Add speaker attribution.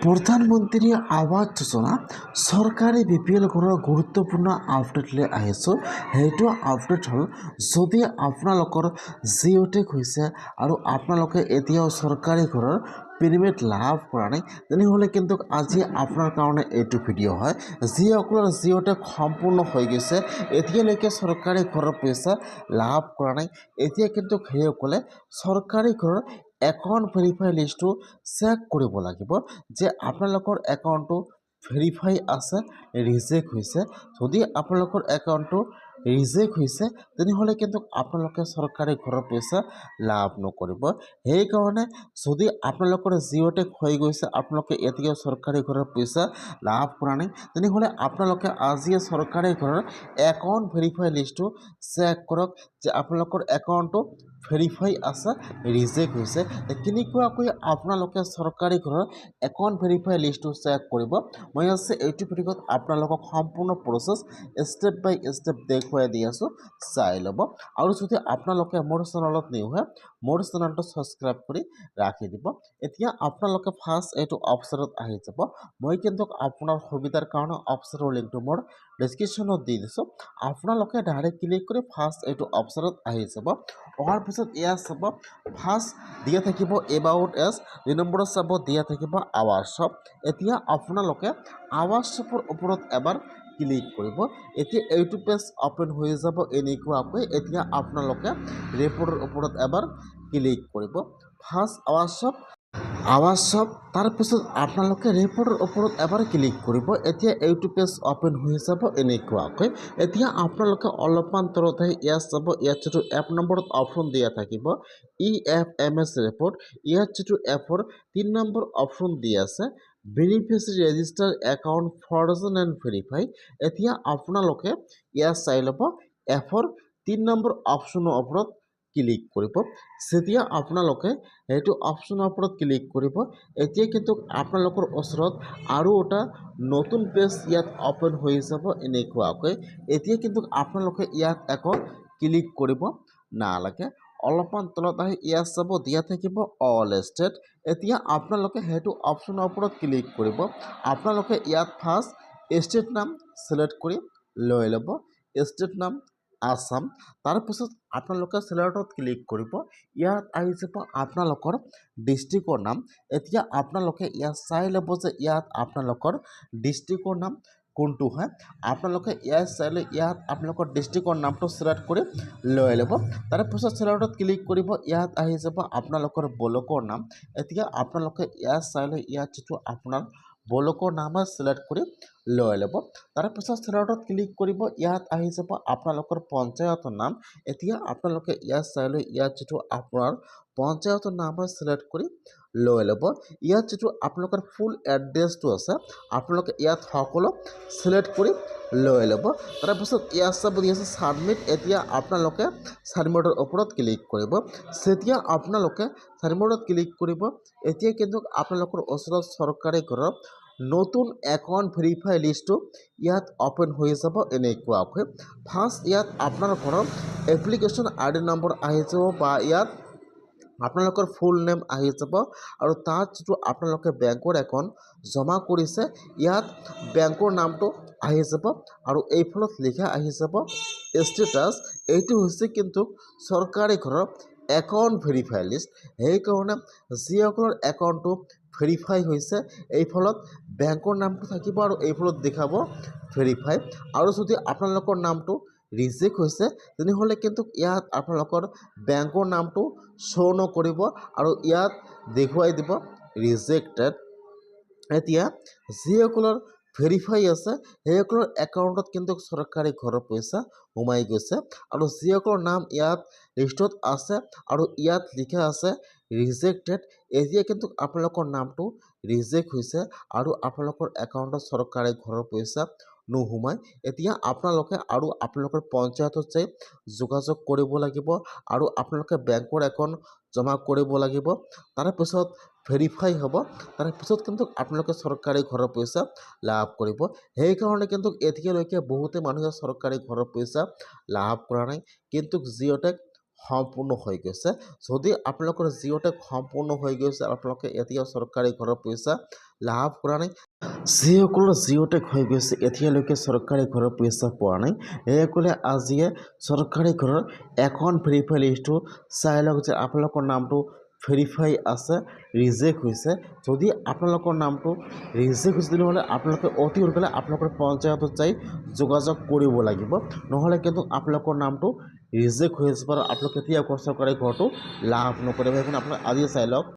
Speaker 1: প্ৰধানমন্ত্ৰী আৱাস যোজনা চৰকাৰী BPL ঘৰৰ গুৰুত্বপূৰ্ণ আপডেট লৈ আহিছোঁ। সেইটো আপডেট হ'ল, যদি আপোনালোকৰ জিঅ'টেক হৈছে আৰু আপোনালোকে এতিয়াও চৰকাৰী ঘৰৰ পেমেণ্ট লাভ কৰা নাই, তেনেহ'লে কিন্তু আজি আপোনাৰ কাৰণে এইটো ভিডিঅ' হয়। যিসকলৰ জিঅ'টেক সম্পূৰ্ণ হৈ গৈছে, এতিয়ালৈকে চৰকাৰী ঘৰৰ পইচা লাভ কৰা নাই, এতিয়া কিন্তু সেইসকলে চৰকাৰী ঘৰৰ একাউণ্ট ভেৰিফাই লিষ্টটো চেক কৰিব লাগিব যে আপোনালোকৰ একাউণ্টটো ভেৰিফাই আছে, ৰিজেক্ট হৈছে। যদি আপোনালোকৰ একাউণ্টটো ৰিজেক্ট হৈছে, তেনেহ'লে কিন্তু আপোনালোকে চৰকাৰী ঘৰৰ পইচা লাভ নকৰিব। সেইকাৰণে যদি আপোনালোকৰ জিঅ'টেক হৈ গৈছে, আপোনালোকে এতিয়াও চৰকাৰী ঘৰৰ পইচা লাভ কৰা নাই, তেনেহ'লে আপোনালোকে আজিয়ে চৰকাৰী ঘৰৰ একাউণ্ট ভেৰিফাই লিষ্টটো চেক কৰক যে আপোনালোকৰ একাউণ্টটো ভেৰিফাই আছে, ৰিজেক্ট হৈছে। কেনেকুৱাকৈ আপোনালোকে চৰকাৰী ঘৰৰ একাউণ্ট ভেৰিফাই লিষ্টটো চেক কৰিব, মই আছে এইটো ভিডিঅ'ত আপোনালোকক সম্পূৰ্ণ প্ৰচেছ ষ্টেপ বাই ষ্টেপ দেখুৱাই দি আছোঁ, চাই ল'ব। আৰু যদি আপোনালোকে মোৰ চেনেলত নিউ হয়, মোৰ চেনেলটো ছাবস্ক্ৰাইব কৰি ৰাখি দিব। এতিয়া আপোনালোকে ফাৰ্ষ্ট এইটো অপশ্যনত আহি যাব। মই কিন্তু আপোনাৰ সুবিধাৰ কাৰণে অপশ্যনৰ লিংকটো মোৰ ডিছক্ৰিপশ্যনত দি দিছোঁ। আপোনালোকে ডাইৰেক্ট ক্লিক কৰি ফাৰ্ষ্ট এইটো অপশ্যনত আহি যাব। অহাৰ পিছত ইয়াত চাব, ফাৰ্ষ্ট দিয়া থাকিব এবাউট এছ, 2 নম্বৰত চাব দিয়া থাকিব আৱাজ শ্বপ। এতিয়া আপোনালোকে আৱাজ শ্বপৰ ওপৰত এবাৰ ক্লিক কৰিব। এতিয়া এইটো পেজ অপেন হৈ যাব এনেকুৱাকৈ। এতিয়া আপোনালোকে ৰিপৰ্টৰ ওপৰত এবাৰ ক্লিক কৰিব। ফাৰ্ষ্ট আৱাজ শ্বপ, তাৰপিছত আপোনালোকে ৰিপৰ্টৰ ওপৰত এবাৰ ক্লিক কৰিব। এতিয়া এইটো পেজ অপেন হৈ যাব এনেকুৱাকৈ। এতিয়া আপোনালোকে অলপমান তলত আহি ইয়াত চাব, ইয়াত যিটো এপ নম্বৰত অপশ্যন দিয়া থাকিব EFMS ৰিপৰ্ট, ইয়াত যিটো এপৰ 3 নম্বৰ অপশ্যন দি আছে বেনিফিচিয়াৰী ৰেজিষ্টাৰ একাউণ্ট ফৰজন এণ্ড ভেৰিফাই। এতিয়া আপোনালোকে ইয়াত চাই ল'ব, এপৰ 3 নম্বৰ অপশ্যনৰ ওপৰত ক্লিক কৰিব। যেতিয়া আপোনালোকে সেইটো অপশ্যনৰ ওপৰত ক্লিক কৰিব, এতিয়া কিন্তু আপোনালোকৰ ওচৰত আৰু এটা নতুন পেজ ইয়াত অপেন হৈ যাব এনেকুৱাকৈ। এতিয়া কিন্তু আপোনালোকে ইয়াত আকৌ ক্লিক কৰিব নালাগে। অলপমান তলত আহি ইয়াত চাব দিয়া থাকিব অল ষ্টেট। এতিয়া আপোনালোকে সেইটো অপশ্যনৰ ওপৰত ক্লিক কৰিব। আপোনালোকে ইয়াত ফাৰ্ষ্ট ষ্টেট নাম ছিলেক্ট কৰি লৈ ল'ব, ষ্টেট নাম আছাম। তাৰপিছত আপোনালোকে ছিলেক্টত ক্লিক কৰিব। ইয়াত আহি যাব আপোনালোকৰ ডিষ্ট্ৰিক্টৰ নাম। এতিয়া আপোনালোকে ইয়াত চাই ল'ব যে ইয়াত আপোনালোকৰ ডিষ্ট্ৰিক্টৰ নাম কোনটো হয়। আপোনালোকে ইয়াত চাই লৈ ইয়াত আপোনালোকৰ ডিষ্ট্ৰিক্টৰ নামটো ছিলেক্ট কৰি লৈ ল'ব। তাৰপিছত ছিলেক্টত ক্লিক কৰিব। ইয়াত আহি যাব আপোনালোকৰ ব্লকৰ নাম। এতিয়া আপোনালোকে ইয়াত চাই লৈ ইয়াত যিটো আপোনাৰ ব্লকৰ নাম হয় ছিলেক্ট কৰি লৈ ল'ব। তাৰপিছত ছিলেক্টত ক্লিক কৰিব। ইয়াত আহি যাব আপোনালোকৰ পঞ্চায়তৰ নাম। এতিয়া আপোনালোকে ইয়াত চাই লৈ ইয়াত যিটো আপোনাৰ পঞ্চায়তৰ নাম হয় ছিলেক্ট কৰি লৈ ল'ব। ইয়াত যিটো আপোনালোকৰ ফুল এড্ৰেছটো আছে, আপোনালোকে ইয়াত সকলো ছিলেক্ট কৰি লৈ ল'ব। তাৰপিছত ইয়াত চাব দি আছে ছাবমিট। এতিয়া আপোনালোকে ছাবমিটৰ ওপৰত ক্লিক কৰিব। যেতিয়া আপোনালোকে ছাবমিটত ক্লিক কৰিব, এতিয়া কিন্তু আপোনালোকৰ ওচৰত চৰকাৰী ঘৰৰ নতুন একাউণ্ট ভেৰিফাই লিষ্টটো ইয়াত অপেন হৈ যাব এনেকুৱাকৈ। ফাৰ্ষ্ট ইয়াত আপোনাৰ ঘৰৰ এপ্লিকেশ্যন ID নম্বৰ আহি যাব বা ইয়াত আপোনালোকৰ ফুল নেম আহি যাব আৰু তাত যিটো আপোনালোকে বেংকৰ একাউণ্ট জমা কৰিছে, ইয়াত বেংকৰ নামটো আহি যাব আৰু এইফালত লিখা আহি যাব ষ্টেটাছ। এইটো হৈছে কিন্তু চৰকাৰী ঘৰৰ একাউণ্ট ভেৰিফাই লিষ্ট। সেইকাৰণে যিসকলৰ একাউণ্টটো ভেৰিফাই হৈছে, এইফালত বেংকৰ নামটো থাকিব আৰু এইফালত দেখাব ভেৰিফাই। আৰু যদি আপোনালোকৰ নামটো ৰিজেক্ট হৈছে, তেনেহ'লে কিন্তু ইয়াত আপোনালোকৰ বেংকৰ নামটো শ্ব' নকৰিব আৰু ইয়াত দেখুৱাই দিব ৰিজেক্টেড। এতিয়া যিসকলৰ ভেৰিফাই আছে, সেইসকলৰ একাউণ্টত কিন্তু চৰকাৰী ঘৰৰ পইচা সোমাই গৈছে। আৰু যিসকলৰ নাম ইয়াত লিষ্টত আছে আৰু ইয়াত লিখা আছে ৰিজেক্টেড, এতিয়া কিন্তু আপোনালোকৰ নামটো ৰিজেক্ট হৈছে আৰু আপোনালোকৰ একাউণ্টত চৰকাৰী ঘৰৰ পইচা নোসোমাই। এতিয়া আপোনালোকে আৰু আপোনালোকৰ পঞ্চায়তত যাই যোগাযোগ কৰিব লাগিব আৰু আপোনালোকে বেংকৰ একাউণ্ট জমা কৰিব লাগিব। তাৰপিছত ভেৰিফাই হ'ব, তাৰপিছত কিন্তু আপোনালোকে চৰকাৰী ঘৰৰ পইচা লাভ কৰিব। সেইকাৰণে কিন্তু এতিয়ালৈকে বহুতে মানুহে চৰকাৰী ঘৰৰ পইচা লাভ কৰা নাই, কিন্তু জিঅ'টেক সম্পূৰ্ণ হৈ গৈছে। যদি আপোনালোকৰ জিঅ'টেক সম্পূৰ্ণ হৈ গৈছে, আপোনালোকে এতিয়াও চৰকাৰী ঘৰৰ পইচা লাভ কৰা নাই। যিসকলৰ জিঅ'টেক হৈ গৈছে এতিয়ালৈকে চৰকাৰী ঘৰৰ পইচা পোৱা নাই, সেইসকলে আজিয়ে চৰকাৰী ঘৰৰ একাউণ্ট ভেৰিফাই লিষ্টটো চাই লওক যে আপোনালোকৰ নামটো ভেৰিফাই আছে, ৰিজেক্ট হৈছে। যদি আপোনালোকৰ নামটো ৰিজেক্ট হৈছে তেনেহ'লে আপোনালোকে অতি সোনকালে আপোনালোকৰ পঞ্চায়তত যাই যোগাযোগ কৰিব লাগিব, নহ'লে কিন্তু আপোনালোকৰ নামটো ৰিজেক্ট হৈ যাব আৰু আপোনালোকে কেতিয়াও চৰকাৰী ঘৰটো লাভ নকৰিব। সেইকাৰণে আপোনালোকে আজিয়ে চাই লওক।